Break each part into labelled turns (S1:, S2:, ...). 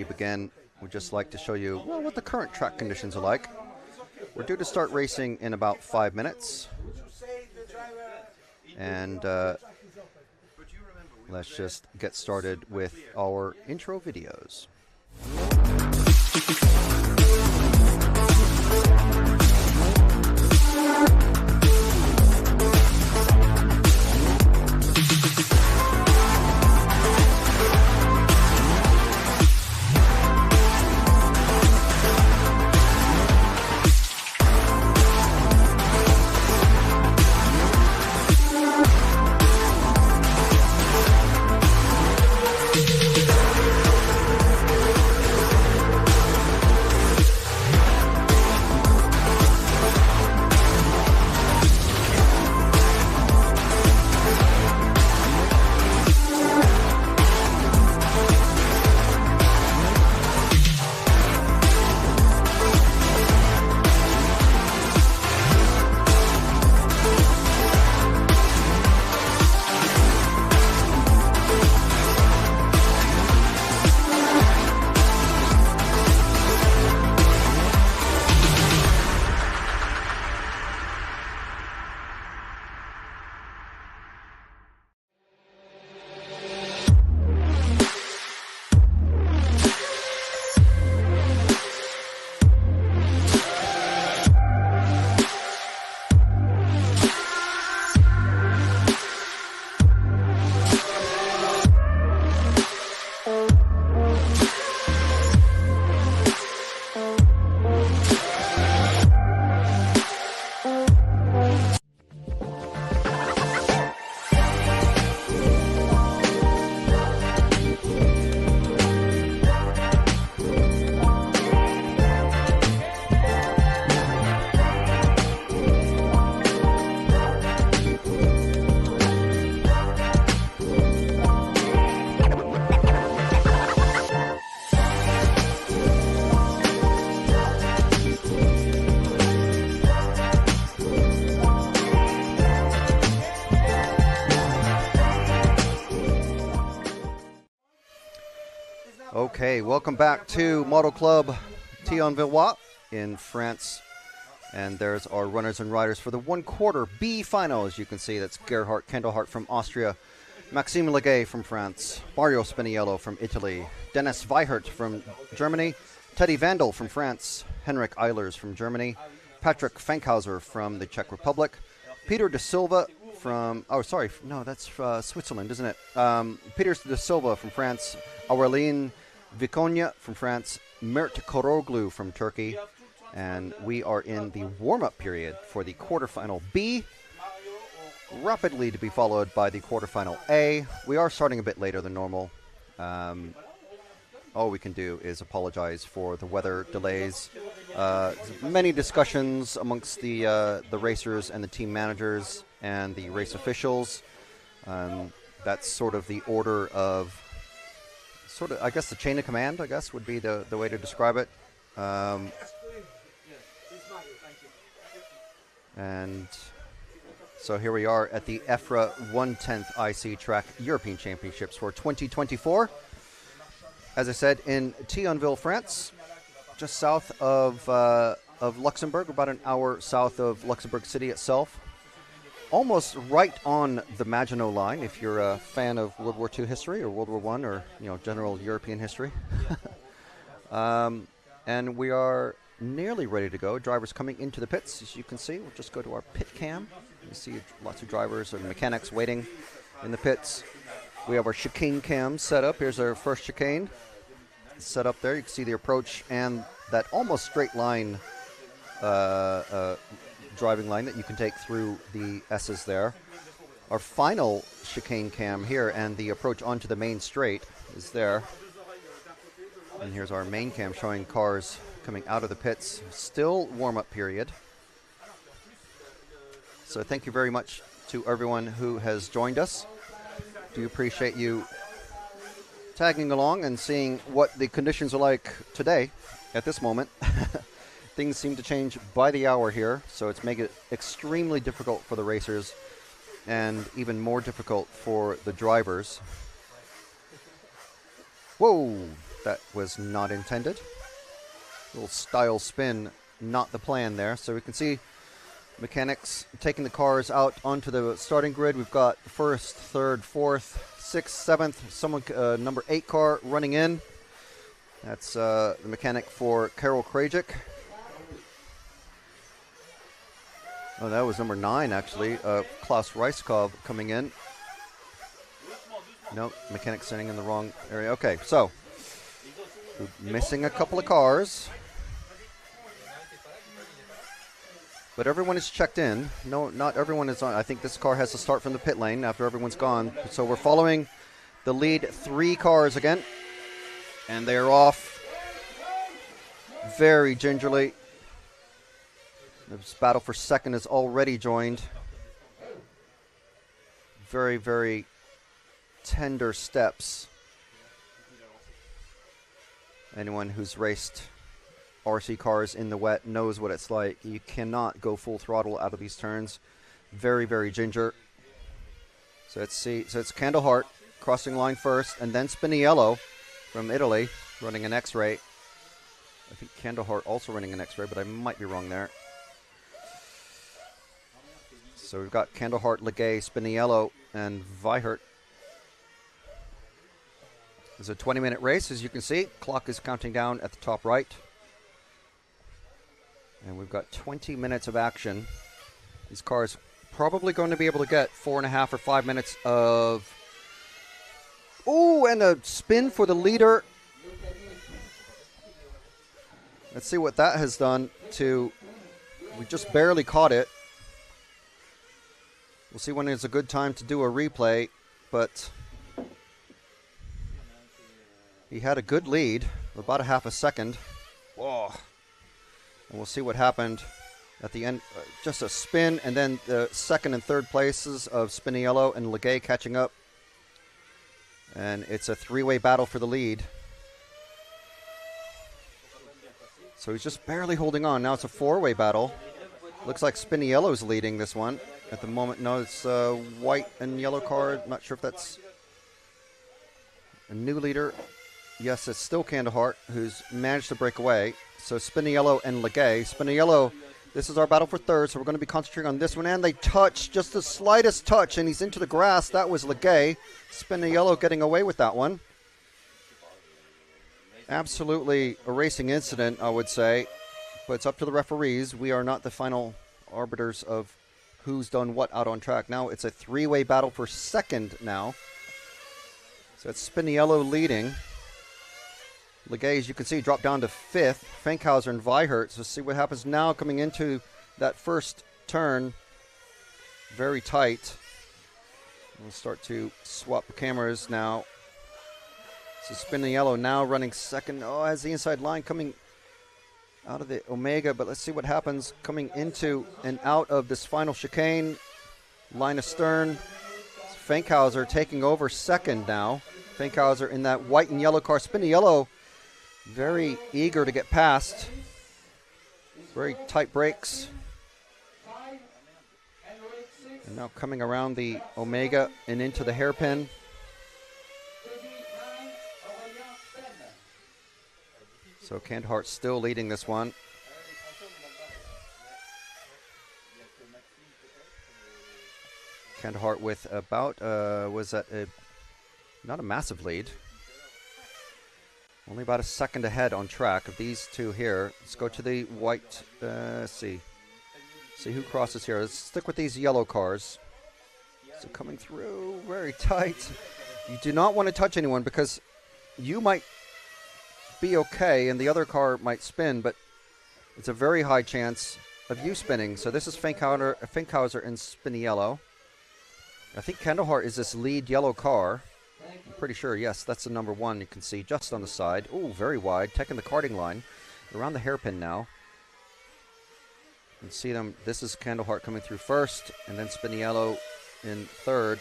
S1: begin, we'd just like to show you what the current track conditions are like. We're due to start racing in about 5 minutes. And let's just get started with our intro videos. Okay, welcome back to Model Club Thionvillois in France. And there's our runners and riders for the 1/4 B final. As you can see, that's Gerhard Kendelhart from Austria, Maxime Leguet from France, Mario Spiniello from Italy, Dennis Weihert from Germany, Teddy Vandal from France, Henrik Eilers from Germany, Patrick Fankhauser from the Czech Republic, Peter de Silva from, that's Switzerland, isn't it? Peter de Silva from France, Aurelien Viconia from France, Mert Koroglu from Turkey, and we are in the warm-up period for the Quarterfinal B, rapidly to be followed by the Quarterfinal A. We are starting a bit later than normal. All we can do is apologize for the weather delays. Many discussions amongst the racers and the team managers and the race officials. That's sort of the order of, I guess the chain of command, I guess, would be the way to describe it. And so here we are at the EFRA 1/10 IC Track European Championships for 2024. As I said, in Thionville, France, just south of Luxembourg, about an hour south of Luxembourg City itself. Almost right on the Maginot Line, if you're a fan of World War II history or World War I or general European history. And we are nearly ready to go. Drivers coming into the pits, as you can see. We'll just go to our pit cam. You see lots of drivers and mechanics waiting in the pits. We have our chicane cam set up. Here's our first chicane set up there. You can see the approach and that almost straight line driving line that you can take through the S's there. Our final chicane cam here, and the approach onto the main straight is there. And here's our main cam showing cars coming out of the pits. Still warm-up period. So thank you very much to everyone who has joined us. Do appreciate you tagging along and seeing what the conditions are like today at this moment. Things seem to change by the hour here, so it's making it extremely difficult for the racers and even more difficult for the drivers. Whoa, That was not intended. Little style spin, not the plan there. So we can see mechanics taking the cars out onto the starting grid. We've got first, third, fourth, sixth, seventh. Someone, number 8 car running in. That's the mechanic for Karol Krajcik. Oh, that was number 9, actually. Klaus Reiskov coming in. Nope, mechanic sitting in the wrong area. Okay, so we're missing a couple of cars. But everyone is checked in. No, not everyone is on. I think this car has to start from the pit lane after everyone's gone. So we're following the lead 3 cars again. And they're off very gingerly. This battle for second is already joined. Very, very tender steps. Anyone who's raced RC cars in the wet knows what it's like. You cannot go full throttle out of these turns. Very, very ginger. So let's see. So it's Candlehart crossing line first, and then Spiniello from Italy running an X-ray. I think Candlehart also running an X-ray, but I might be wrong there. So we've got Candlehart, Legay, Spiniello, and Weihert. It's a 20-minute race, as you can see. Clock is counting down at the top right. And we've got 20 minutes of action. These cars probably going to be able to get 4.5 or 5 minutes of... Ooh, and a spin for the leader. Let's see what that has done to... We just barely caught it. We'll see when it's a good time to do a replay, but he had a good lead, about a half a second. Whoa. And we'll see what happened at the end. Just a spin, and then the second and third places of Spiniello and Legay catching up. And it's a 3-way battle for the lead. So he's just barely holding on. Now it's a 4-way battle. Looks like Spiniello's leading this one. At the moment, no, it's a white and yellow car. Not sure if that's a new leader. Yes, it's still Candlehart, who's managed to break away. So Spiniello and Legay. Spiniello, this is our battle for third, so we're going to be concentrating on this one. And they touch, just the slightest touch, and he's into the grass. That was Legay. Spiniello getting away with that one. Absolutely a racing incident, I would say. But it's up to the referees. We are not the final arbiters of who's done what out on track. Now it's a 3-way battle for second now. So it's Spiniello leading. Legay, as you can see, dropped down to 5th. Fankhauser and Weihert. So see what happens now coming into that first turn. Very tight. We'll start to swap the cameras now. So Spiniello now running second. Oh, has the inside line coming out of the Omega, but let's see what happens coming into and out of this final chicane. Line astern. Fankhauser taking over second now. Fankhauser in that white and yellow car. Spiniello very eager to get past. Very tight brakes. And now coming around the Omega and into the hairpin. So Candlehart still leading this one. Candlehart with about, was that not a massive lead. Only about a second ahead on track of these two here. Let's go to the white, see who crosses here. Let's stick with these yellow cars. So coming through very tight. You do not want to touch anyone because you might be okay and the other car might spin, but it's a very high chance of you spinning. So this is Fankhauser and Spiniello. I think Candlehart is this lead yellow car. I'm pretty sure, yes, that's the number 1 you can see just on the side. Oh, very wide, taking the karting line. Around the hairpin now. You can see them, this is Candlehart coming through first, and then Spiniello in third.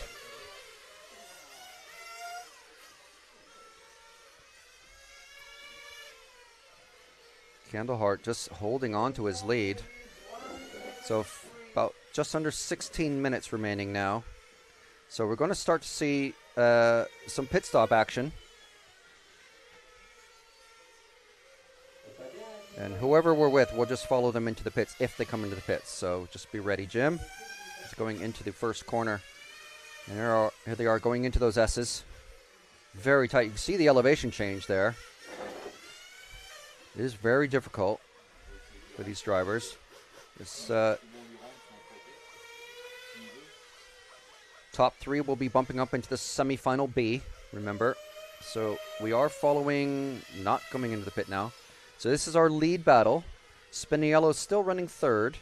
S1: Candlehart just holding on to his lead. So about just under 16 minutes remaining now. So we're going to start to see some pit stop action. And whoever we're with, we'll just follow them into the pits if they come into the pits. So just be ready, Jim. It's going into the first corner. And here they are going into those S's. Very tight. You can see the elevation change there. It is very difficult for these drivers. This top 3 will be bumping up into the semifinal B, remember. So we are following, not coming into the pit now. So this is our lead battle. Spiniello is still running 3rd.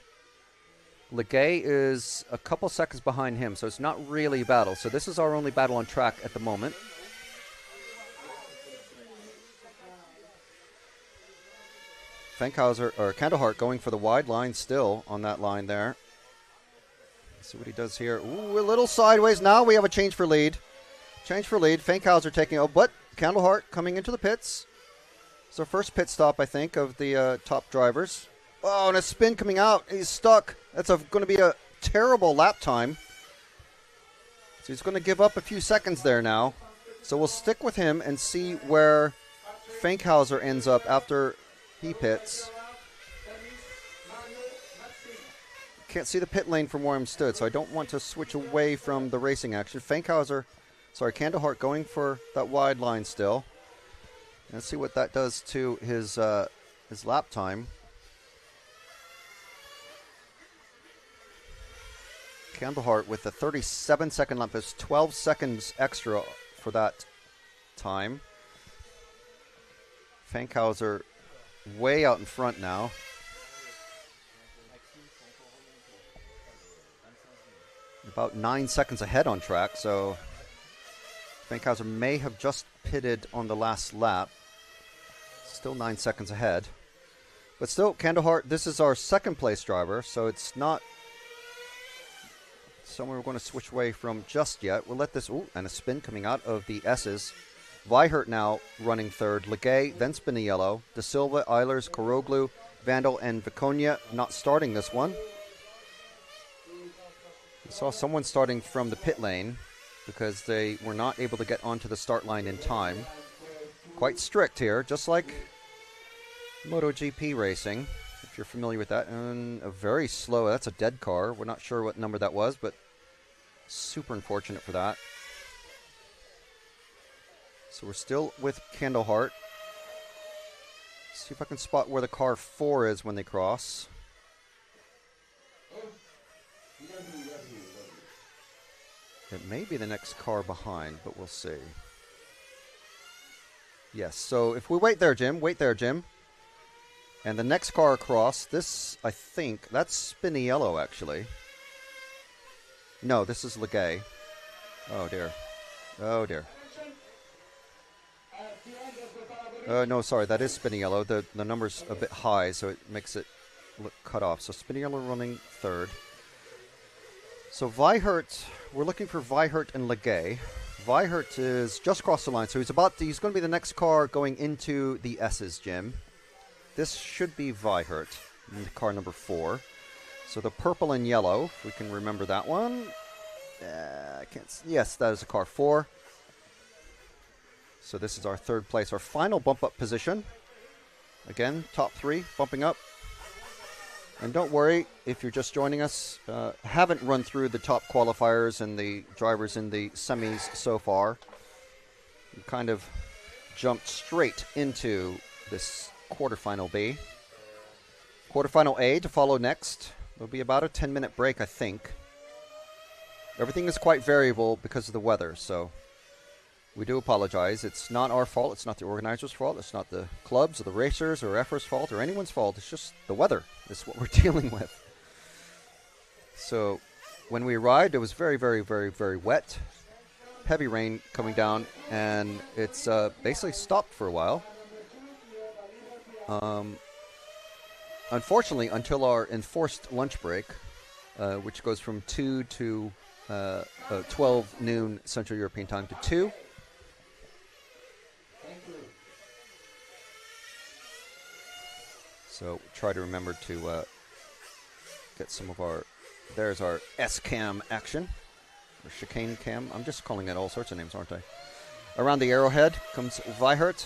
S1: Legay is a couple seconds behind him, so it's not really a battle. So this is our only battle on track at the moment. Fankhauser, or Candlehart, going for the wide line still on that line there. Let's see what he does here. Ooh, a little sideways. Now we have a change for lead. Change for lead. Fankhauser taking out, but Candlehart coming into the pits. It's our first pit stop, I think, of the top drivers. Oh, and a spin coming out. He's stuck. That's going to be a terrible lap time. So he's going to give up a few seconds there now. So we'll stick with him and see where Fankhauser ends up after he pits. Can't see the pit lane from where I'm stood, so I don't want to switch away from the racing action. Candlehart going for that wide line still. Let's see what that does to his lap time. Candlehart with a 37-second lap. There's 12 seconds extra for that time. Fankhauser way out in front now. About 9 seconds ahead on track, so Fankhauser may have just pitted on the last lap. Still 9 seconds ahead. But still, Candlehart, this is our second place driver, so it's not somewhere we're going to switch away from just yet. We'll let this, ooh, and a spin coming out of the S's. Weihert now running 3rd. Legay, then Spiniello. De Silva, Eilers, Koroglu, Vandal, and Viconia not starting this one. We saw someone starting from the pit lane because they were not able to get onto the start line in time. Quite strict here, just like MotoGP racing, if you're familiar with that. And a very slow, that's a dead car. We're not sure what number that was, but super unfortunate for that. So we're still with Candlehart. See if I can spot where the car 4 is when they cross. It may be the next car behind, but we'll see. Yes, so if we wait there, Jim. And the next car across, this, I think, that's Spiniello, actually. No, this is Legay. Oh, dear. Oh, dear. No, sorry, that is Spiniello. The number's a bit high, so it makes it look cut off. So Spiniello running 3rd. So Weihert, we're looking for Weihert and Legay. Weihert is just across the line, so he's going to be the next car going into the S's, Jim. This should be Weihert, car number 4. So the purple and yellow, if we can remember that one. I can't. Yes, that is a car 4. So this is our 3rd place, our final bump up position. Again, top 3 bumping up. And don't worry if you're just joining us. Haven't run through the top qualifiers and the drivers in the semis so far. We kind of jumped straight into this quarterfinal B. Quarterfinal A to follow next. There'll be about a 10-minute break, I think. Everything is quite variable because of the weather, so we do apologize. It's not our fault. It's not the organizers' fault. It's not the clubs or the racers or EFRA's fault or anyone's fault. It's just the weather. It's what we're dealing with. So when we arrived, it was very, very, very, very wet. Heavy rain coming down, and it's basically stopped for a while. Unfortunately, until our enforced lunch break, which goes from 2 to 12 noon Central European time to 2. So try to remember to get some of our, there's our S-cam action, or chicane cam. I'm just calling it all sorts of names, aren't I? Around the arrowhead comes Weihert.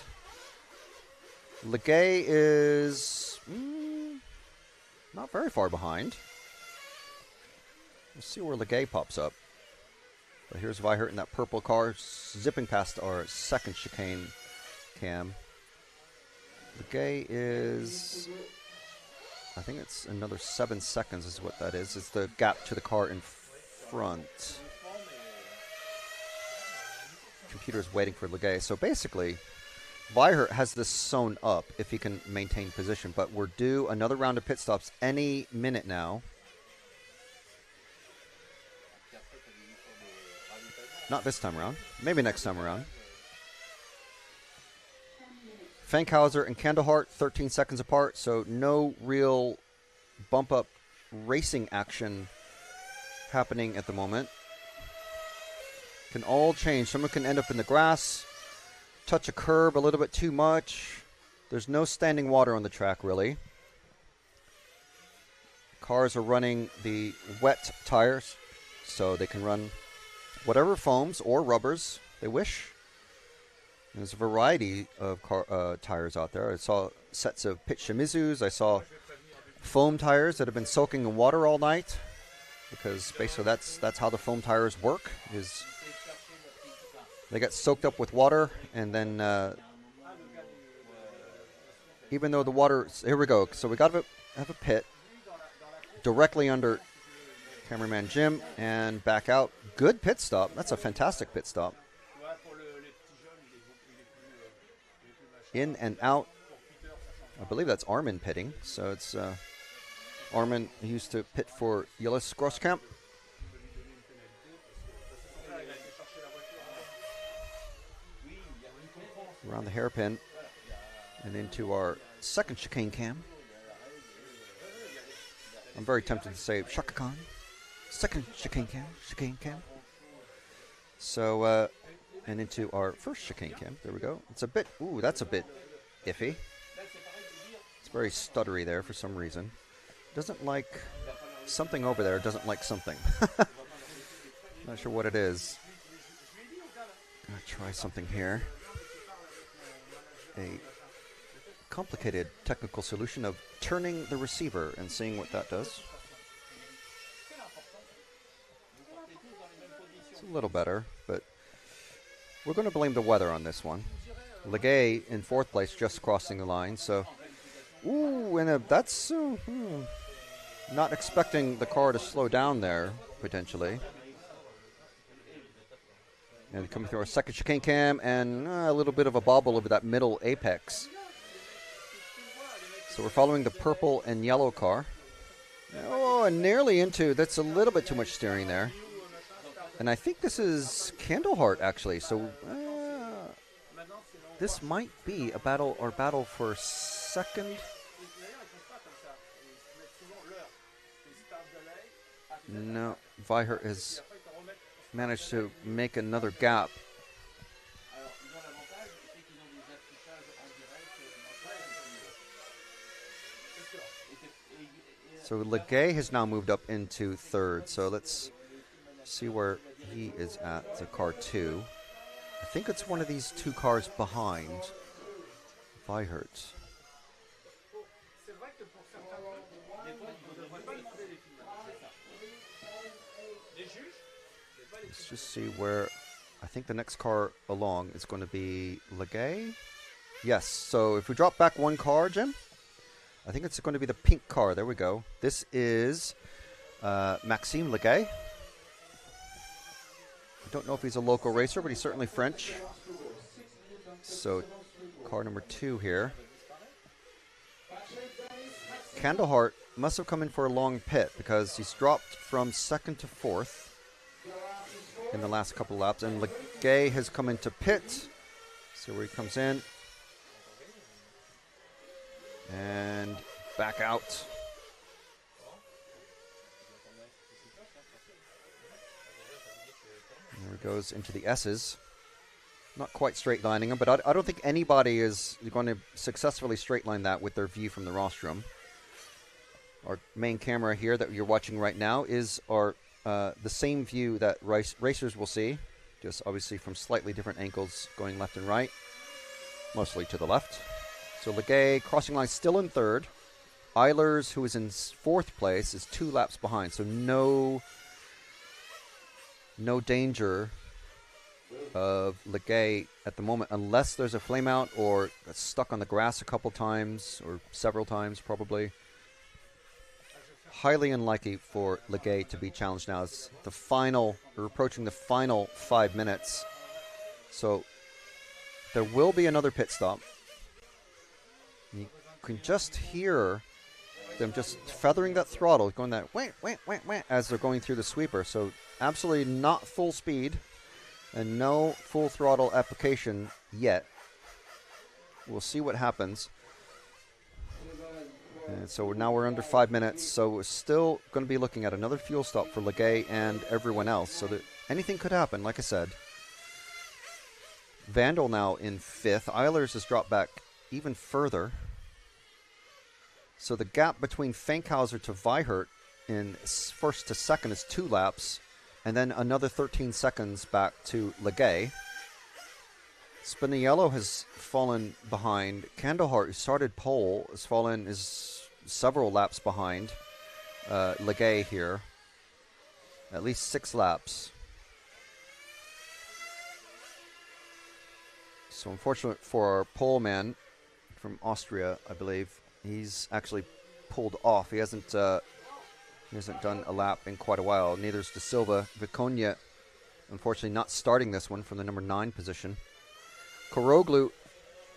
S1: Legay is not very far behind. Let's see where Legay pops up. But here's Weihert in that purple car, zipping past our second chicane cam. Legay is, I think it's another 7 seconds is what that is. It's the gap to the car in front. Computer's waiting for Legay. So basically, Weihert has this sewn up if he can maintain position, but we're due another round of pit stops any minute now. Not this time around. Maybe next time around. Fankhauser and Kandahart 13 seconds apart, so no real bump up racing action happening at the moment. Can all change. Someone can end up in the grass, touch a curb a little bit too much. There's no standing water on the track, really. Cars are running the wet tires, so they can run whatever foams or rubbers they wish. There's a variety of tires out there. I saw sets of pit Shimizus. I saw foam tires that have been soaking in water all night, because basically that's how the foam tires work. Is they get soaked up with water, and then even though the water, here we go. So we got to have a pit directly under cameraman Jim and back out. Good pit stop. That's a fantastic pit stop. In and out. I believe that's Armin pitting. So it's Armin used to pit for Yillis Grosskamp. Around the hairpin and into our second chicane cam. I'm very tempted to say Shaka Khan. Second chicane cam. So, and into our first chicane cam. There we go. It's a bit, ooh, that's a bit iffy. It's very stuttery there for some reason. Doesn't like, something over there doesn't like something. Not sure what it is. Gonna try something here. A complicated technical solution of turning the receiver and seeing what that does. It's a little better, but we're going to blame the weather on this one. Legay in fourth place, just crossing the line. So, ooh, and that's not expecting the car to slow down there, potentially. And coming through our second chicane cam, and a little bit of a bobble over that middle apex. So we're following the purple and yellow car. Oh, and nearly into, that's a little bit too much steering there. And I think this is Kandahart, actually. So this might be a battle for second. No, Weihert has managed to make another gap. So Legay has now moved up into third. So let's see where he is at, the car 2. I think it's one of these two cars behind Weihert. Let's just see where, I think the next car along is going to be Legay. Yes, so if we drop back one car, Jim, I think it's going to be the pink car. There we go. This is Maxime Legay. I don't know if he's a local racer, but he's certainly French. So car number 2 here. Kandahart must have come in for a long pit because he's dropped from second to fourth in the last couple of laps, and Legay has come into pit. See where he comes in. And back out. And there he goes into the S's. Not quite straight lining them, but I don't think anybody is going to successfully straight line that with their view from the rostrum. Our main camera here that you're watching right now is our the same view that racers will see, just obviously from slightly different angles going left and right, mostly to the left. So Legay crossing line still in third. Eilers, who is in fourth place, is 2 laps behind. So no danger of Legay at the moment, unless there's a flame out or got stuck on the grass a couple times or several times probably. Highly unlikely for Legay to be challenged now. It's the final, we're approaching the final 5 minutes. So there will be another pit stop. You can just hear them just feathering that throttle, going that wah, wah, wah, wah, as they're going through the sweeper. So absolutely not full speed and no full throttle application yet. We'll see what happens. And so now we're under 5 minutes, so we're still going to be looking at another fuel stop for Legay and everyone else. So that anything could happen, like I said. Vandal now in 5th. Eilers has dropped back even further. So the gap between Fankhauser to Weihert in first to second is 2 laps, and then another 13 seconds back to Legay. Spinello has fallen behind. Kandahar, who started pole, is several laps behind Legay here. At least 6 laps. So unfortunate for our pole man from Austria, I believe. He's actually pulled off. He hasn't done a lap in quite a while. Neither is De Silva. Viconia, unfortunately, not starting this one from the number 9 position. Koroglu,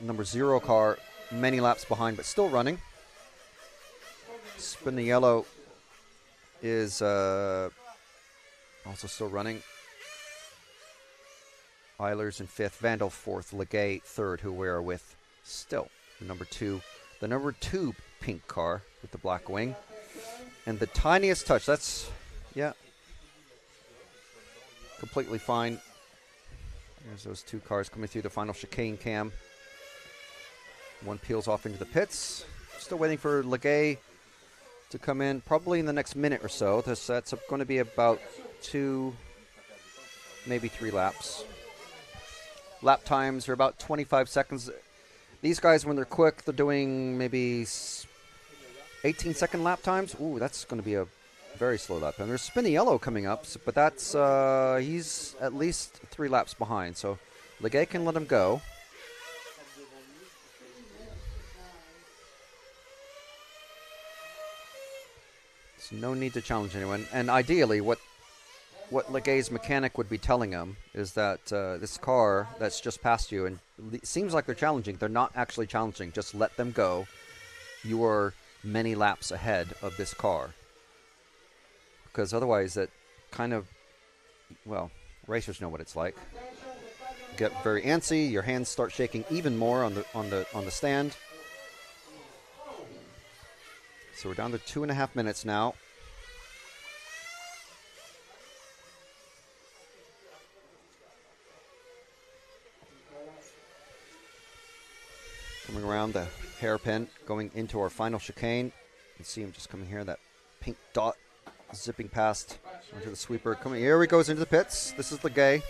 S1: number 0 car, many laps behind, but still running. Spinello is also still running. Eilers in 5th, Vandal 4th, Legay 3rd, who we are with still. The number 2 pink car with the black wing. And the tiniest touch, that's, yeah, completely fine. There's those 2 cars coming through the final chicane cam. One peels off into the pits. Still waiting for Legay to come in probably in the next minute or so. That's going to be about 2, maybe 3 laps. Lap times are about 25 seconds. These guys, when they're quick, they're doing maybe 18-second lap times. Ooh, that's going to be a very slow lap time. There's Spinello coming up, but that's he's at least 3 laps behind. So Legay can let him go. There's no need to challenge anyone. And ideally, what Legay's mechanic would be telling him is that this car that's just passed you, and it seems like they're challenging. They're not actually challenging. Just let them go. You are many laps ahead of this car. Because otherwise that kind of, well, racers know what it's like. Get very antsy, your hands start shaking even more on the stand. So we're down to 2.5 minutes now. Coming around the hairpin, going into our final chicane. You can see him just coming here, that pink dot zipping past onto the sweeper. Coming here he goes into the pits. This is Legay.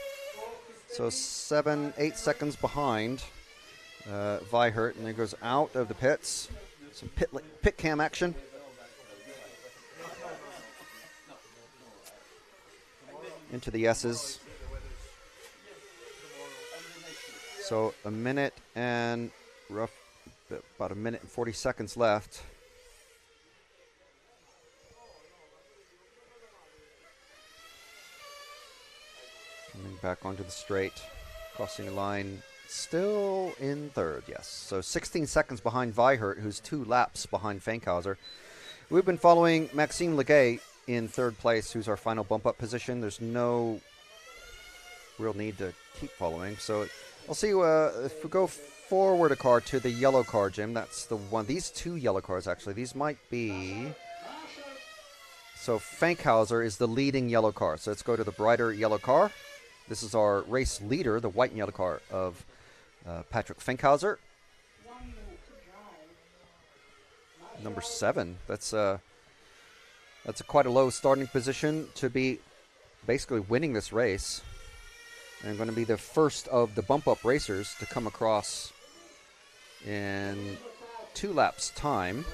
S1: So 7-8 seconds behind Weihert, and then goes out of the pits. Some pit cam action. Into the S's. So a minute and about a minute and 40 seconds left. Coming back onto the straight, crossing the line, still in 3rd, yes. So 16 seconds behind Weihert, who's 2 laps behind Fankhauser. We've been following Maxime Legay in 3rd place, who's our final bump-up position. There's no real need to keep following. So I'll see if we go forward a car to the yellow car, Jim. That's the one. These 2 yellow cars, actually. These might be... So Fankhauser is the leading yellow car. So let's go to the brighter yellow car. This is our race leader, the white and yellow car of Patrick Fankhauser. Number 7. That's quite a low starting position to be basically winning this race. And going to be the first of the bump-up racers to come across in 2 laps time.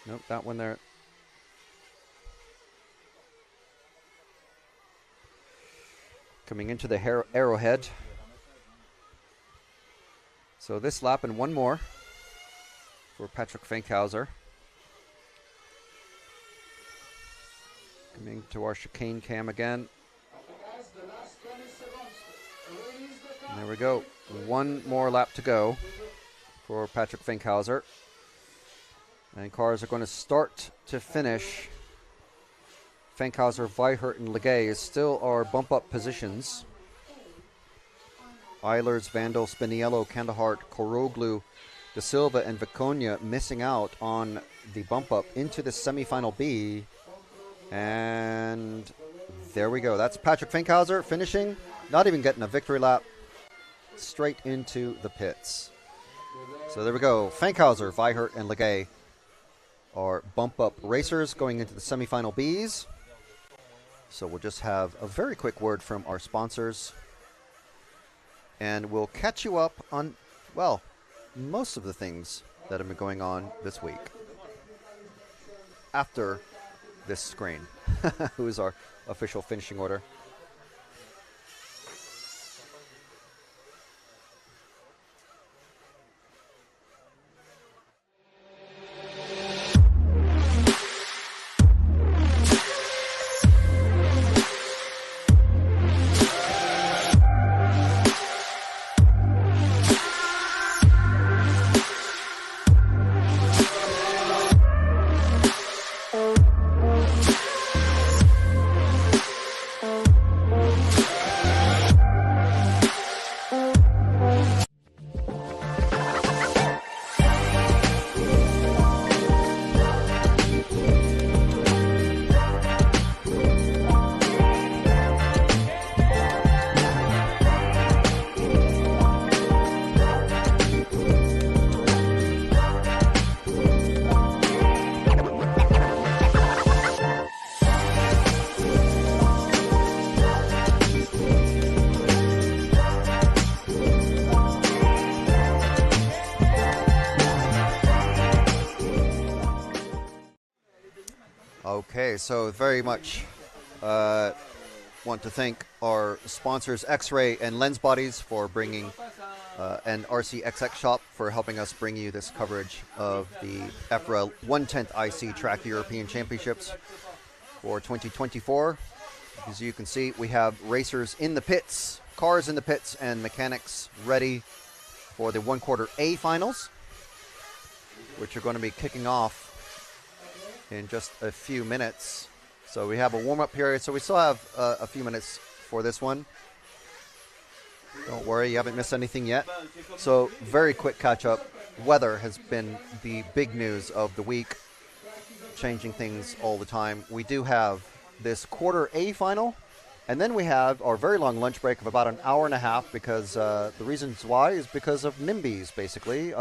S1: Nope, that one there. Coming into the arrowhead. So this lap and one more for Patrick Finkhauser. Coming to our chicane cam again. And there we go. One more lap to go for Patrick Finkhauser. And cars are going to start to finish. Finkhauser, Weihert, and Legay still are bump-up positions. Eilers, Vandal, Spiniello, Kandahart, Koroglu, De Silva, and Viconia missing out on the bump-up into the semifinal B. And there we go. That's Patrick Finkhauser finishing, not even getting a victory lap, straight into the pits. So there we go. Finkhauser, Weihert, and Legay are bump-up racers going into the semifinal Bs. So we'll just have a very quick word from our sponsors. And we'll catch you up on, well, most of the things that have been going on this week. After this screen, who is our official finishing order. Okay, so very much want to thank our sponsors X-Ray and Lens Bodies for bringing, and RCXX Shop for helping us bring you this coverage of the EFRA 1/10 IC Track European Championships for 2024. As you can see, we have racers in the pits, cars in the pits, and mechanics ready for the 1/4 A finals, which are going to be kicking off in just a few minutes. So we have a warm-up period, so we still have a few minutes for this one. Don't worry, you haven't missed anything yet. So very quick catch-up. Weather has been the big news of the week, changing things all the time. We do have this 1/4 A final, and then we have our very long lunch break of about an hour and a half, because the reasons why is because of NIMBYs, basically.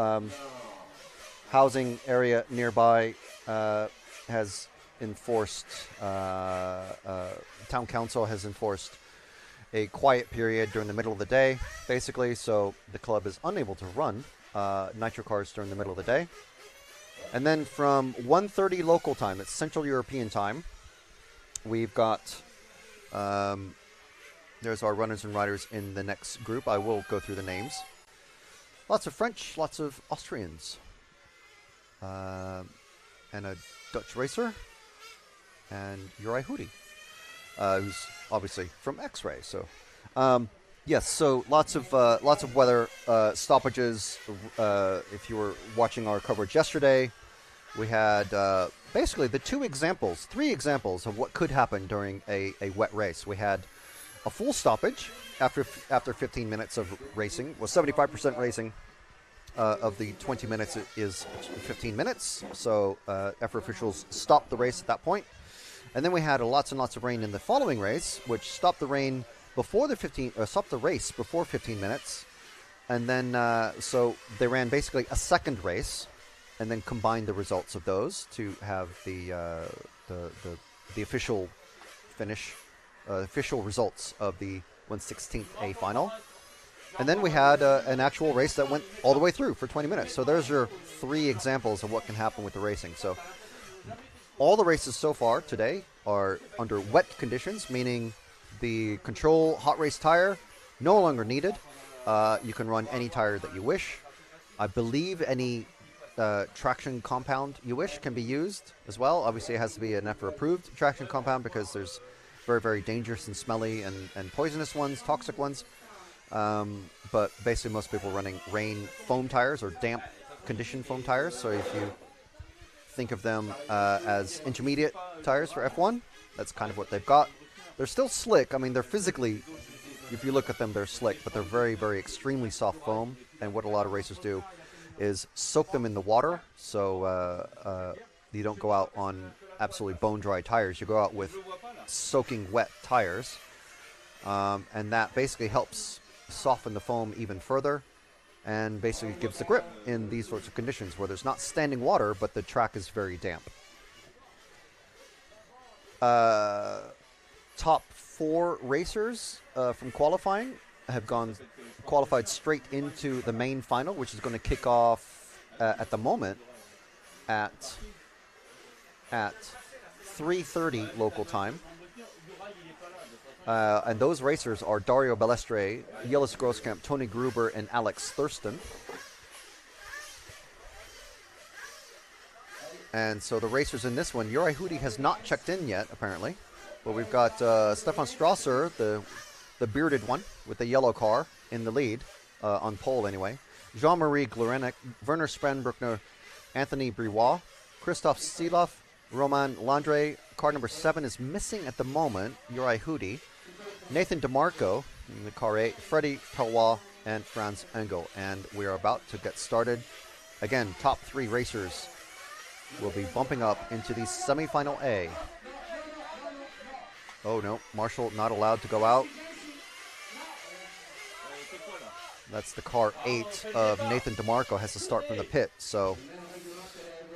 S1: Housing area nearby has enforced, town council has enforced a quiet period during the middle of the day, basically, so the club is unable to run Nitro cars during the middle of the day. And then from 1:30 local time, that's Central European time, we've got, there's our runners and riders in the next group. I will go through the names. Lots of French, lots of Austrians, and a Dutch racer, and Uri Hudi, who's obviously from X-Ray. So, yes, so lots of weather stoppages. If you were watching our coverage yesterday, we had basically the three examples of what could happen during a wet race. We had a full stoppage after 15 minutes of racing. Well, 75% racing. Of the 20 minutes is 15 minutes, so EFRA officials stopped the race at that point. And then we had lots and lots of rain in the following race, which stopped the rain before stopped the race before 15 minutes. And then so they ran basically a second race, and then combined the results of those to have the official finish, official results of the 1/16 A final. And then we had an actual race that went all the way through for 20 minutes. So there's your 3 examples of what can happen with the racing. So all the races so far today are under wet conditions, meaning the control hot race tire no longer needed. You can run any tire that you wish. I believe any traction compound you wish can be used as well. Obviously, it has to be an EFRA approved traction compound because there's very, very dangerous and smelly and poisonous ones, toxic ones. But basically, most people are running rain foam tires or damp conditioned foam tires. So if you think of them as intermediate tires for F1, that's kind of what they've got. They're still slick. I mean, they're physically, if you look at them, they're slick, but they're very, very extremely soft foam. And what a lot of racers do is soak them in the water, so you don't go out on absolutely bone-dry tires. You go out with soaking wet tires, and that basically helps soften the foam even further and basically gives the grip in these sorts of conditions where there's not standing water, but the track is very damp. Top 4 racers from qualifying have qualified straight into the main final, which is going to kick off at the moment at 3:30 local time. And those racers are Dario Balestre, Yillis Grosskamp, Tony Gruber, and Alex Thurston. And so the racers in this one, Uri Hudi has not checked in yet, apparently. But we've got Stefan Strasser, the bearded one with the yellow car, in the lead, on pole anyway. Jean-Marie Glorenek, Werner Spanbruckner, Anthony Briouat, Christoph Silov, Roman Landre. Car number 7 is missing at the moment, Uri Hudi. Nathan DeMarco in the car 8, Freddie Pellois, and Franz Engel. And we are about to get started. Again, top 3 racers will be bumping up into the semifinal A. Oh no, Marshall not allowed to go out. That's the car 8 of Nathan DeMarco, has to start from the pit. So,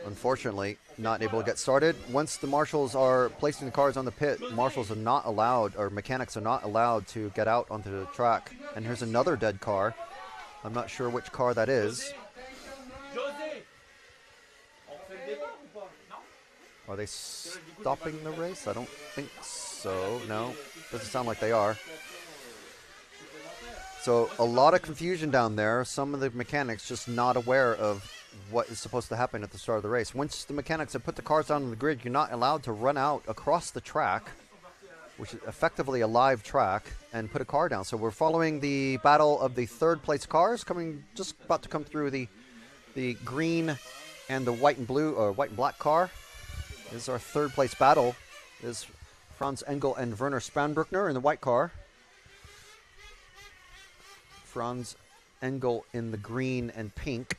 S1: unfortunately, not able to get started. Once the marshals are placing the cars on the pit, marshals are not allowed, or mechanics are not allowed to get out onto the track. And here's another dead car. I'm not sure which car that is. Are they stopping the race? I don't think so. No, doesn't sound like they are. So a lot of confusion down there. Some of the mechanics just not aware of what is supposed to happen at the start of the race. Once the mechanics have put the cars down on the grid, you're not allowed to run out across the track, which is effectively a live track, and put a car down. So we're following the battle of the 3rd place cars, just about to come through the green and the white and blue, or white and black car. This is our 3rd place battle. This is Franz Engel and Werner Spanbruckner in the white car. Franz Engel in the green and pink.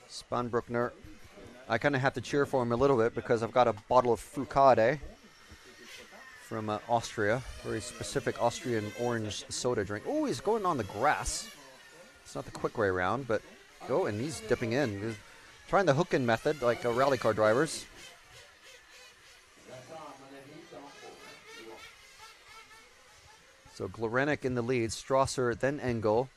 S1: Spanbruckner, I kind of have to cheer for him a little bit because I've got a bottle of Frucade from Austria. Very specific Austrian orange soda drink. Oh, he's going on the grass. It's not the quick way around, but oh, and he's dipping in. He's trying the hook-in method like rally car drivers. So Glorenek in the lead, Strasser, then Engel.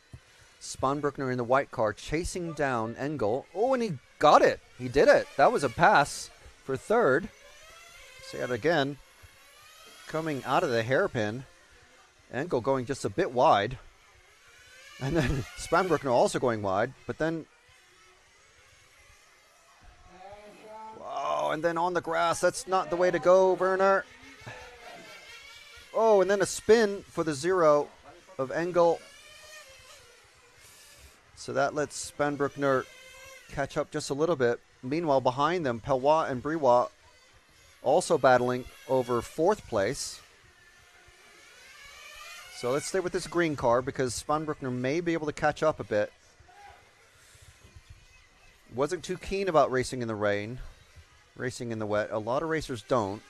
S1: Spanbruckner in the white car chasing down Engel. Oh, and he got it. He did it. That was a pass for 3rd. Say it again. Coming out of the hairpin. Engel going just a bit wide. And then Spanbruckner also going wide. But then... Wow, and then on the grass. That's not the way to go, Werner. Oh, and then a spin for the 0 of Engel. So that lets Spanbruckner catch up just a little bit. Meanwhile, behind them, Pellois and Briouat also battling over 4th place. So let's stay with this green car because Spanbruckner may be able to catch up a bit. Wasn't too keen about racing in the rain, racing in the wet. A lot of racers don't.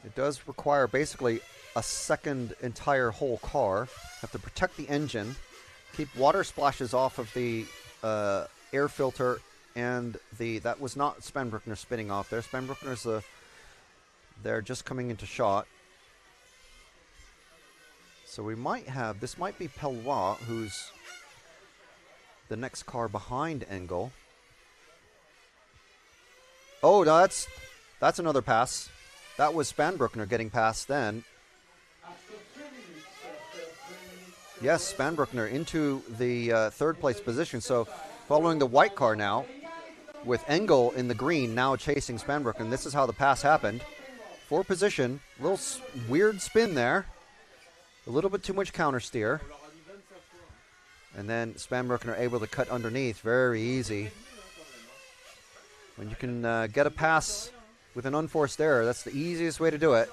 S1: It does require basically a second entire whole car. Have to protect the engine, keep water splashes off of the air filter, and that was not Spanbruckner spinning off there. Spanbruckner's they're just coming into shot. So we might have, this might be Pellois, who's the next car behind Engel. Oh, no, that's another pass. That was Spanbruckner getting past then. Yes, Spanbruckner into the third place position. So following the white car now, with Engel in the green, now chasing Spanbruckner. And this is how the pass happened. For position, little weird spin there. A little bit too much counter steer. And then Spanbruckner able to cut underneath. Very easy. When you can get a pass with an unforced error, that's the easiest way to do it.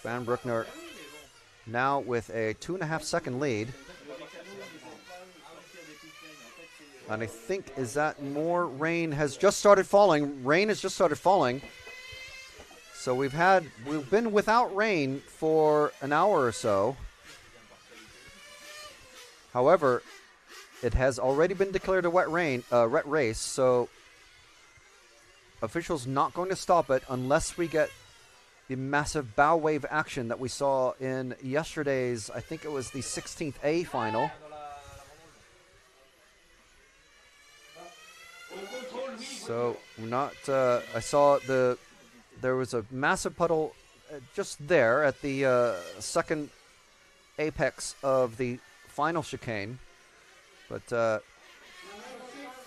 S1: Spanbruckner now with a 2.5 second lead. And I think, is that more rain has just started falling. Rain has just started falling. So we've been without rain for an hour or so. However, it has already been declared a wet race, so officials not going to stop it unless we get the massive bow wave action that we saw in yesterday's, I think it was the 16th A final. So I saw there was a massive puddle just there at the second apex of the final chicane, but the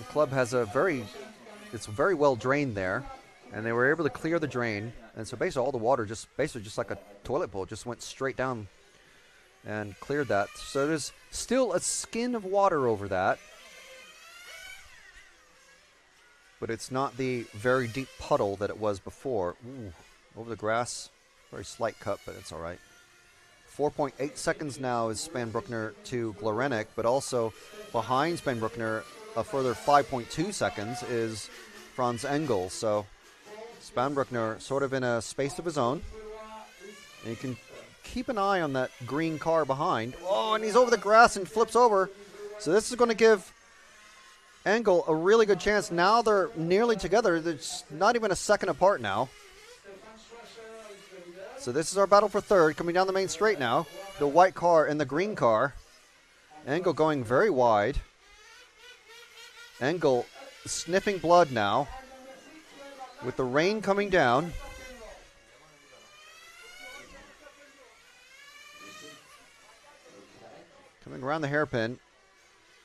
S1: club has it's very well drained there, and they were able to clear the drain, and so basically all the water just like a toilet bowl just went straight down and cleared that. So there's still a skin of water over that, but it's not the very deep puddle that it was before. Ooh, over the grass, very slight cut, but it's all right. 4.8 seconds now is Spanbruckner to Glorenik, but also behind Spanbruckner, a further 5.2 seconds is Franz Engel. So Spanbruckner sort of in a space of his own. And you can keep an eye on that green car behind. Oh, and he's over the grass and flips over. So this is going to give Engel a really good chance. Now they're nearly together. It's not even a second apart now. So this is our battle for third, coming down the main straight now. The white car and the green car. Engel going very wide. Engel sniffing blood now. With the rain coming down. Coming around the hairpin.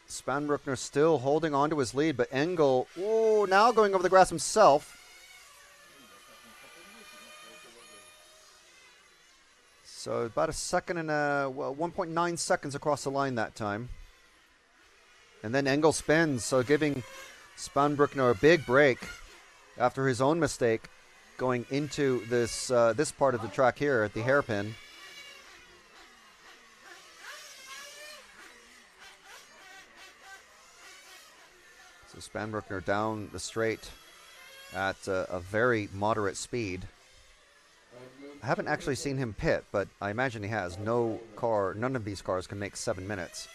S1: Spanbruckner still holding on to his lead, but Engel, now going over the grass himself. So about a second and 1.9 seconds across the line that time. And then Engel spins, so giving Spanbruckner a big break after his own mistake going into this this part of the track here at the hairpin. So Spanbruckner down the straight at a very moderate speed. I haven't actually seen him pit, but I imagine he has. None of these cars can make 7 minutes.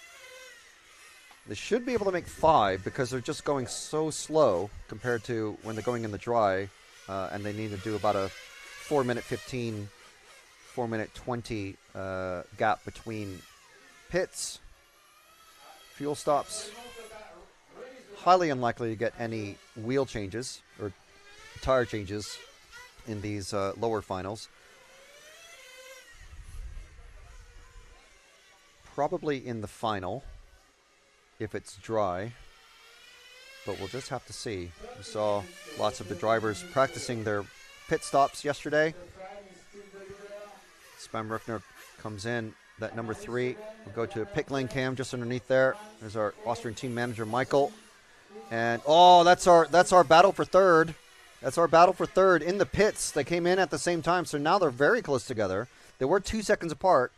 S1: They should be able to make 5 because they're just going so slow compared to when they're going in the dry, and they need to do about a 4-minute 15, 4-minute 20 gap between pits, fuel stops. Highly unlikely to get any wheel changes or tire changes in these lower finals. Probably in the final, if it's dry, but we'll just have to see. We saw lots of the drivers practicing their pit stops yesterday. Spanbruckner comes in, that number 3. We'll go to a pit lane cam just underneath there. There's our Austrian team manager, Michael. And, that's our battle for third. That's our battle for third in the pits. They came in at the same time, so now they're very close together. They were 2 seconds apart.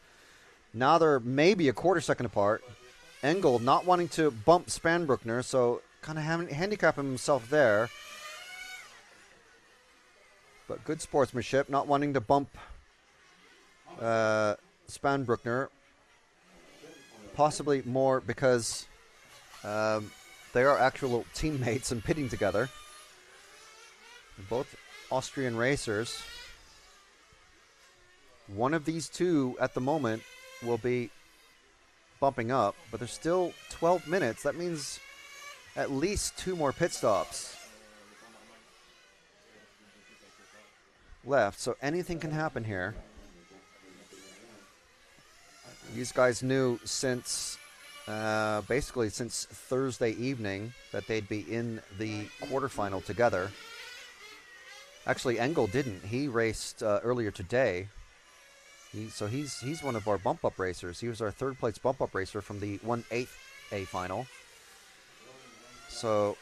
S1: Now they're maybe a quarter second apart. Engel not wanting to bump Spanbruckner, so kind of handicapping himself there. But good sportsmanship, not wanting to bump Spanbruckner. Possibly more because they are actual teammates and pitting together. Both Austrian racers. one of these two at the moment will be bumping up, but there's still 12 minutes. That means at least 2 more pit stops left, so anything can happen here. These guys knew since basically since Thursday evening that they'd be in the quarterfinal together. Actually, Engel didn't. He raced earlier today. So he's one of our bump-up racers. He was our third-place bump-up racer from the 1/8 A final. So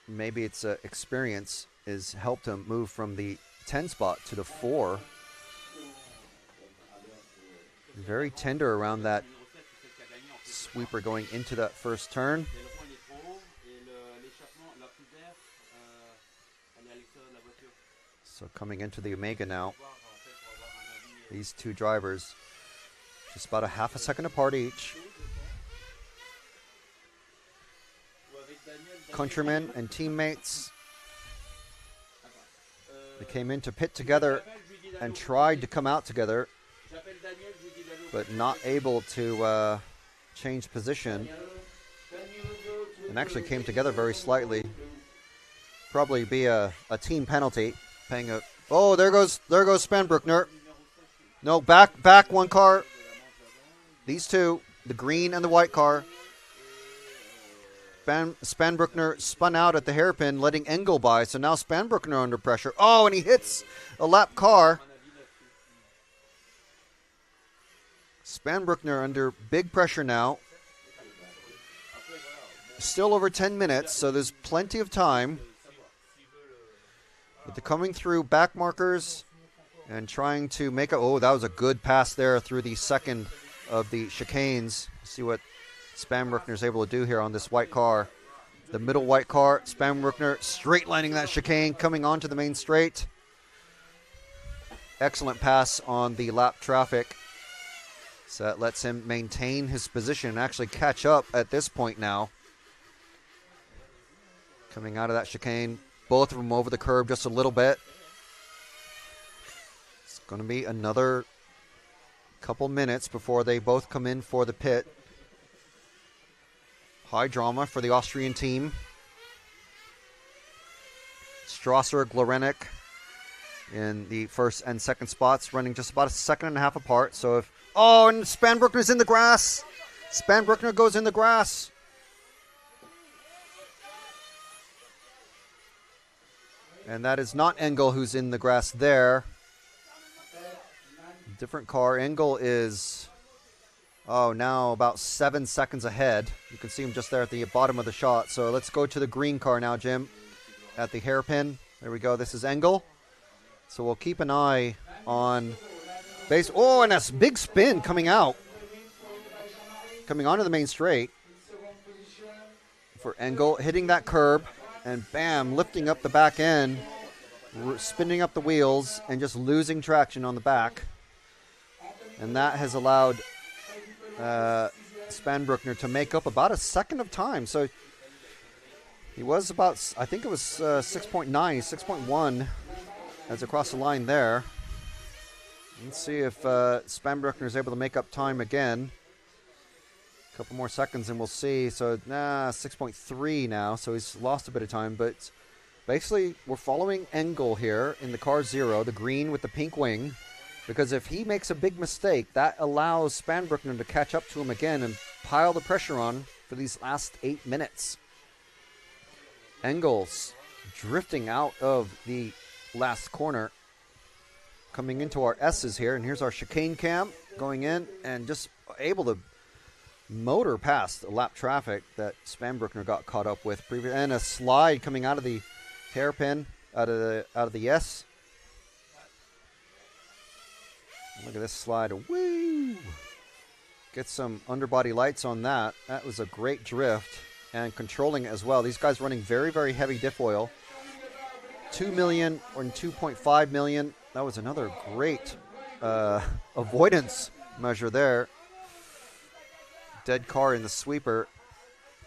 S1: maybe it's experience has helped him move from the 10 spot to the 4. Very tender around that sweeper going into that first turn. So coming into the Omega now, these two drivers just about a half a second apart each. Countrymen and teammates, they came into pit together and tried to come out together, but not able to change position, and actually came together very slightly. Probably be a team penalty. Paying a there goes Spanbruckner. No, back one car. These two, the green and the white car. Spanbruckner spun out at the hairpin, letting Engel by. So now Spanbruckner under pressure. Oh, and he hits a lap car. Spanbruckner under big pressure now. Still over 10 minutes, so there's plenty of time. But they're coming through back markers and trying to make a... Oh, that was a good pass there through the second of the chicanes. See what Spanbruckner is able to do here on this white car. The middle white car, Spanbruckner straight lining that chicane, coming onto the main straight. Excellent pass on the lap traffic. So that lets him maintain his position and actually catch up at this point now. Coming out of that chicane, both of them over the curb just a little bit. It's going to be another couple minutes before they both come in for the pit. High drama for the Austrian team. Strasser, Glorenik in the first and second spots, running just about a second and a half apart. So if... Oh, and Spanbruckner's in the grass. Spanbruckner goes in the grass. And that is not Engel who's in the grass there. Different car. Engel is, now about 7 seconds ahead. You can see him just there at the bottom of the shot. So let's go to the green car now, Jim, at the hairpin. There we go. This is Engel. So we'll keep an eye on base. Oh, and that's big spin coming out. Coming onto the main straight for Engel, hitting that curb. And bam, lifting up the back end, spinning up the wheels, and just losing traction on the back. And that has allowed Spanbruckner to make up about a second of time. So he was about, I think it was 6.9, 6.1 as across the line there. Let's see if Spanbruckner is able to make up time again. A couple more seconds and we'll see. So 6.3 now, so he's lost a bit of time. But basically, we're following Engel here in the car 0, the green with the pink wing. Because if he makes a big mistake, that allows Spanbruckner to catch up to him again and pile the pressure on for these last 8 minutes. Engel's drifting out of the last corner. Coming into our S's here, and here's our chicane cam going in and just able to motor past the lap traffic that Spanbruckner got caught up with previously, and a slide coming out of the hairpin, out of the S. Look at this slide. Woo! Get some underbody lights on that. That was a great drift and controlling it as well. These guys running very, very heavy diff oil. 2 million or 2.5 million. That was another great avoidance measure there. Dead car in the sweeper.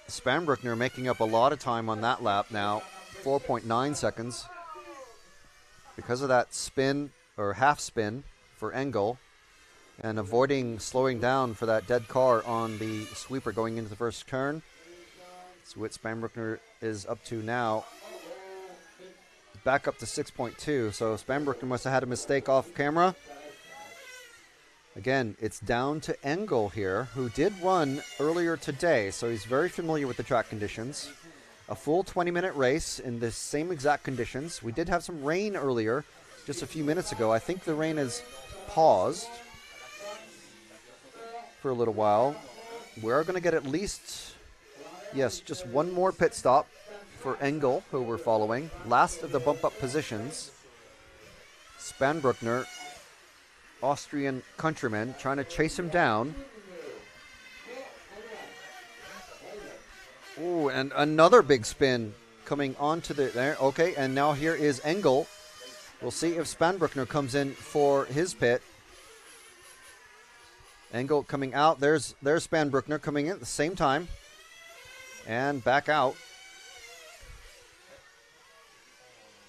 S1: Spanbruckner making up a lot of time on that lap now. 4.9 seconds. Because of that spin or half spin for Engel, and avoiding slowing down for that dead car on the sweeper going into the first turn. So what Spanbruckner is up to now, back up to 6.2. So Spanbruckner must have had a mistake off camera. Again, it's down to Engel here, who did run earlier today, so he's very familiar with the track conditions. A full 20-minute race in the same exact conditions. We did have some rain earlier, just a few minutes ago. I think the rain has paused for a little while. We're going to get at least, yes, just one more pit stop for Engel, who we're following. Last of the bump-up positions. Spanbruckner, Austrian countryman, trying to chase him down. Ooh, and another big spin coming onto the there. Okay, and now here is Engel. We'll see if Spanbruckner comes in for his pit. Engel coming out. There's Spanbruckner coming in at the same time. And back out.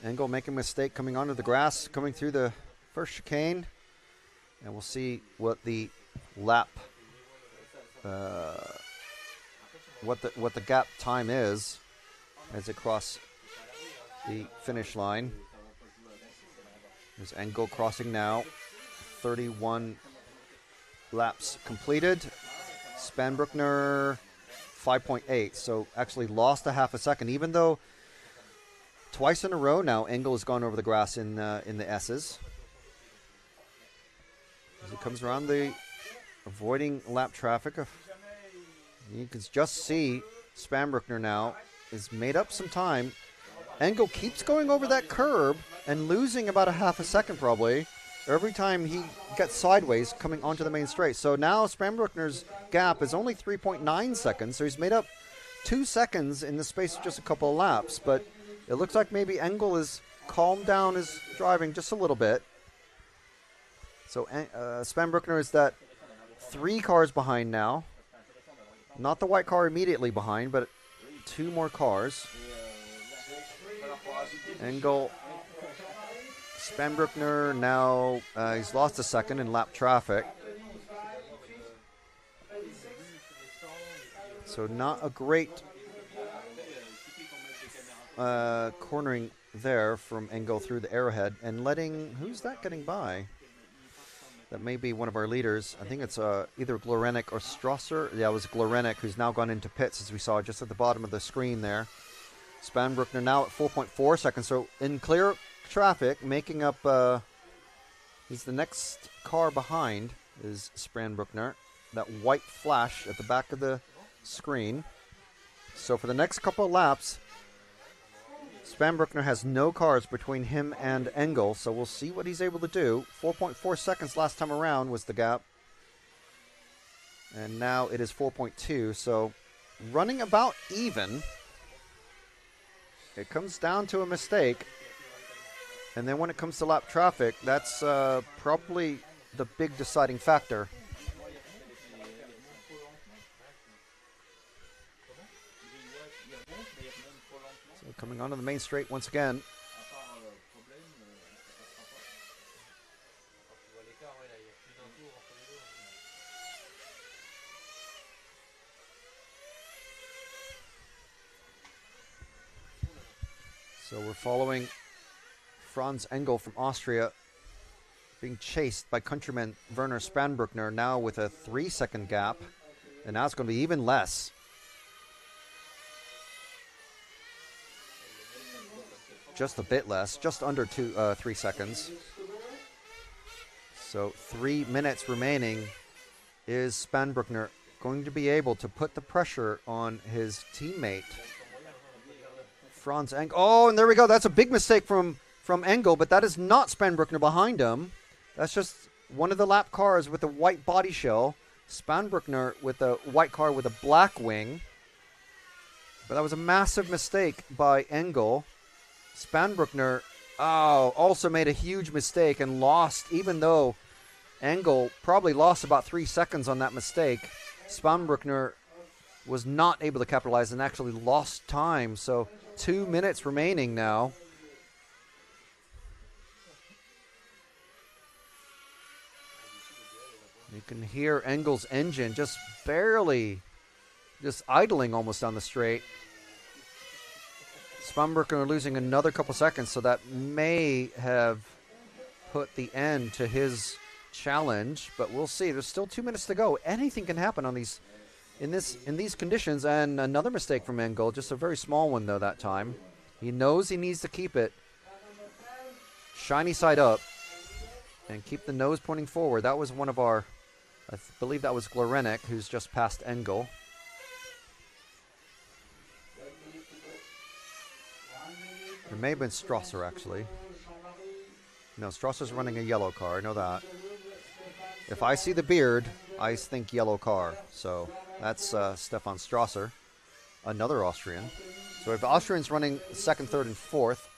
S1: Engel making a mistake coming onto the grass, coming through the first chicane. And we'll see what the lap, what the gap time is as it crosses the finish line. There's Engel crossing now. 31 laps completed. Spanbruckner 5.8, so actually lost a half a second, even though twice in a row now Engel has gone over the grass in the S's. As it comes around the avoiding lap traffic. You can just see Spanbruckner now has made up some time. Engel keeps going over that curb and losing about a half a second probably every time he gets sideways coming onto the main straight. So now Spanbruckner's gap is only 3.9 seconds, so he's made up 2 seconds in the space of just a couple of laps. But it looks like maybe Engel has calmed down his driving just a little bit. So Spanbruckner is that 3 cars behind now. Not the white car immediately behind, but 2 more cars. Engel, Spanbruckner now, he's lost a second in lap traffic. So not a great cornering there from Engel through the arrowhead and letting, who's that getting by? That may be one of our leaders. I think it's either Glorenick or Strasser. Yeah, it was Glorenick, who's now gone into pits, as we saw just at the bottom of the screen there. Spanbruckner now at 4.4 seconds. So in clear traffic, making up, he's the next car behind is Spanbruckner. That white flash at the back of the screen. So for the next couple of laps, Spanbruckner has no cars between him and Engel, so we'll see what he's able to do. 4.4 seconds last time around was the gap. And now it is 4.2, so running about even. It comes down to a mistake. And then when it comes to lap traffic, that's probably the big deciding factor. Coming onto the main straight once again. So we're following Franz Engel from Austria being chased by countryman Werner Spanbruckner now with a 3-second gap. And now it's going to be even less. Just a bit less, just under 3 seconds. So 3 minutes remaining. Is Spanbruckner going to be able to put the pressure on his teammate, Franz Engel? Oh, and there we go. That's a big mistake from Engel, but that is not Spanbruckner behind him. That's just one of the lap cars with a white body shell. Spanbruckner with a white car with a black wing. But that was a massive mistake by Engel. Spanbruckner also made a huge mistake and lost, even though Engel probably lost about 3 seconds on that mistake. Spanbruckner was not able to capitalize and actually lost time. So 2 minutes remaining now. can hear Engel's engine just barely, just idling almost on the straight. Spanbruckner losing another couple seconds, so that may have put the end to his challenge, but we'll see. There's still 2 minutes to go. Anything can happen on these in these conditions. And another mistake from Engel, just a very small one though that time. He knows he needs to keep it shiny side up and keep the nose pointing forward. That was one of our, I believe that was Glorenik, who's just passed Engel. It may have been Strasser, actually. No, Strasser's running a yellow car. I know that. If I see the beard, I think yellow car. So that's Stefan Strasser, another Austrian. So if Austrians running second, third, and fourth.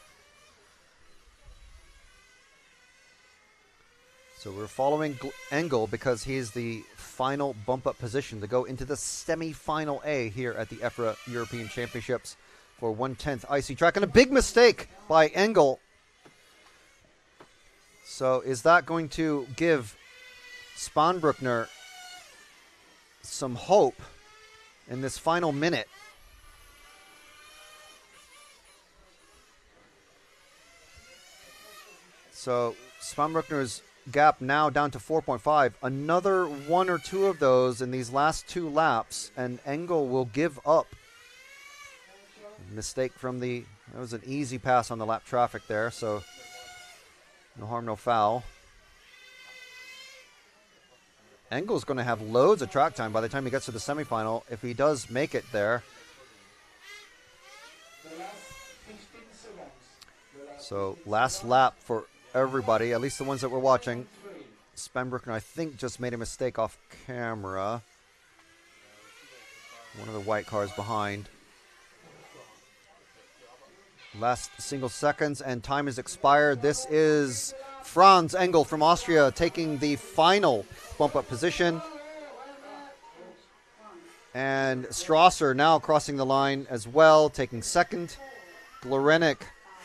S1: So we're following Engel because he's the final bump-up position to go into the semi-final A here at the EFRA European Championships for 1/10 icy track. And a big mistake by Engel. So is that going to give Spanbruckner some hope in this final minute? So Spanbruckner's gap now down to 4.5. Another one or two of those in these last two laps, and Engel will give up. Mistake from that was an easy pass on the lap traffic there, so no harm, no foul. Engel's going to have loads of track time by the time he gets to the semifinal, if he does make it there. So last lap for everybody, at least the ones that were watching. Spanbruckner, I think, just made a mistake off camera. One of the white cars behind. Last single seconds, and time is expired. This is Franz Engel from Austria taking the final bump-up position. And Strasser now crossing the line as well, taking second. Glorenik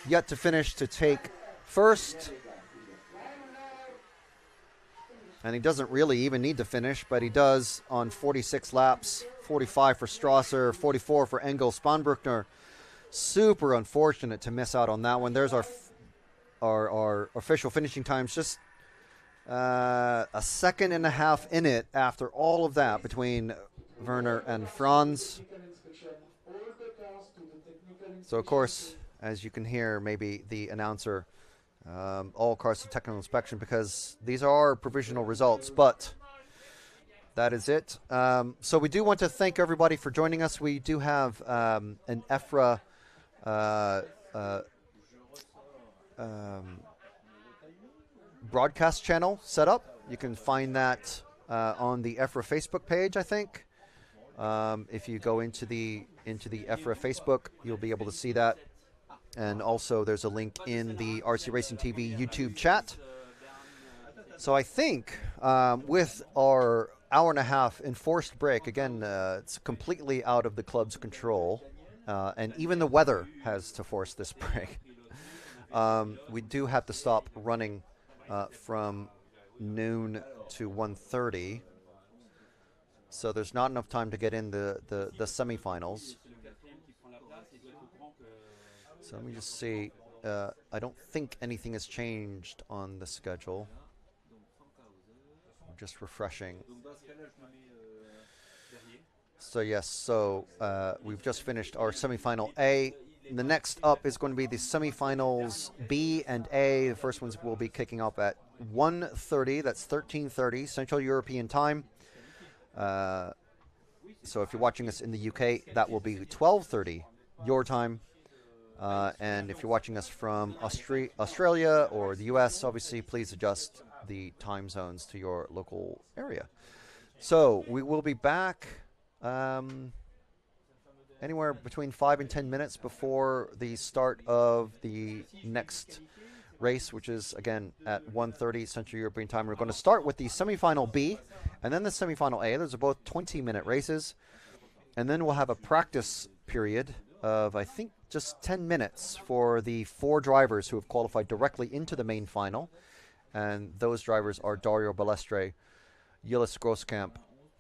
S1: yet to finish to take first. And he doesn't really even need to finish, but he does on 46 laps. 45 for Strasser, 44 for Engel. Spanbruckner, super unfortunate to miss out on that one. There's our official finishing times. Just a second and a half in it after all of that between Werner and Franz. So, of course, as you can hear, maybe the announcer, all cars to technical inspection, because these are provisional results, but that is it. So we do want to thank everybody for joining us. We do have an EFRA broadcast channel set up. You can find that on the EFRA Facebook page, I think. If you go into the EFRA Facebook, you'll be able to see that. And also there's a link in the RC Racing TV YouTube chat. So I think with our hour and a half enforced break, again, it's completely out of the club's control. And even the weather has to force this break. We do have to stop running from noon to 1:30. So there's not enough time to get in the semifinals. So let me just see. I don't think anything has changed on the schedule. I'm just refreshing. So yes, so we've just finished our semifinal A. The next up is going to be the semifinals B and A. The first ones will be kicking off at 1:30. That's 13:30 Central European time. So if you're watching us in the UK, that will be 12:30 your time. And if you're watching us from Australia or the US, obviously, please adjust the time zones to your local area. So we will be back anywhere between 5 and 10 minutes before the start of the next race, which is, again, at 1:30 Central European time. We're going to start with the semifinal B and then the semifinal A. Those are both 20-minute races. And then we'll have a practice period of, I think, just 10 minutes for the 4 drivers who have qualified directly into the main final. And those drivers are Dario Balestre, Yilis Grosskamp,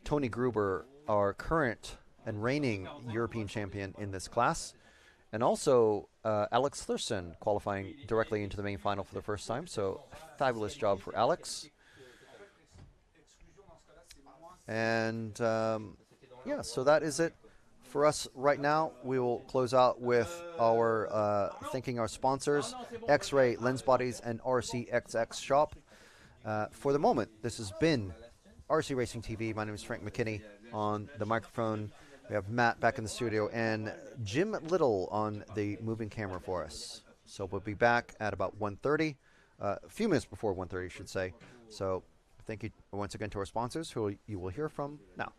S1: Tony Gruber, our current and reigning European champion in this class, and also Alex Thurston qualifying directly into the main final for the first time. So fabulous job for Alex. And yeah, so that is it for us right now. We will close out with our thanking our sponsors, X-Ray Lens Bodies and RCXX Shop. For the moment, this has been RC Racing TV. My name is Frank McKinney. On the microphone, we have Matt back in the studio and Jim Little on the moving camera for us. So we'll be back at about 1:30, a few minutes before 1:30, I should say. So thank you once again to our sponsors, who you will hear from now.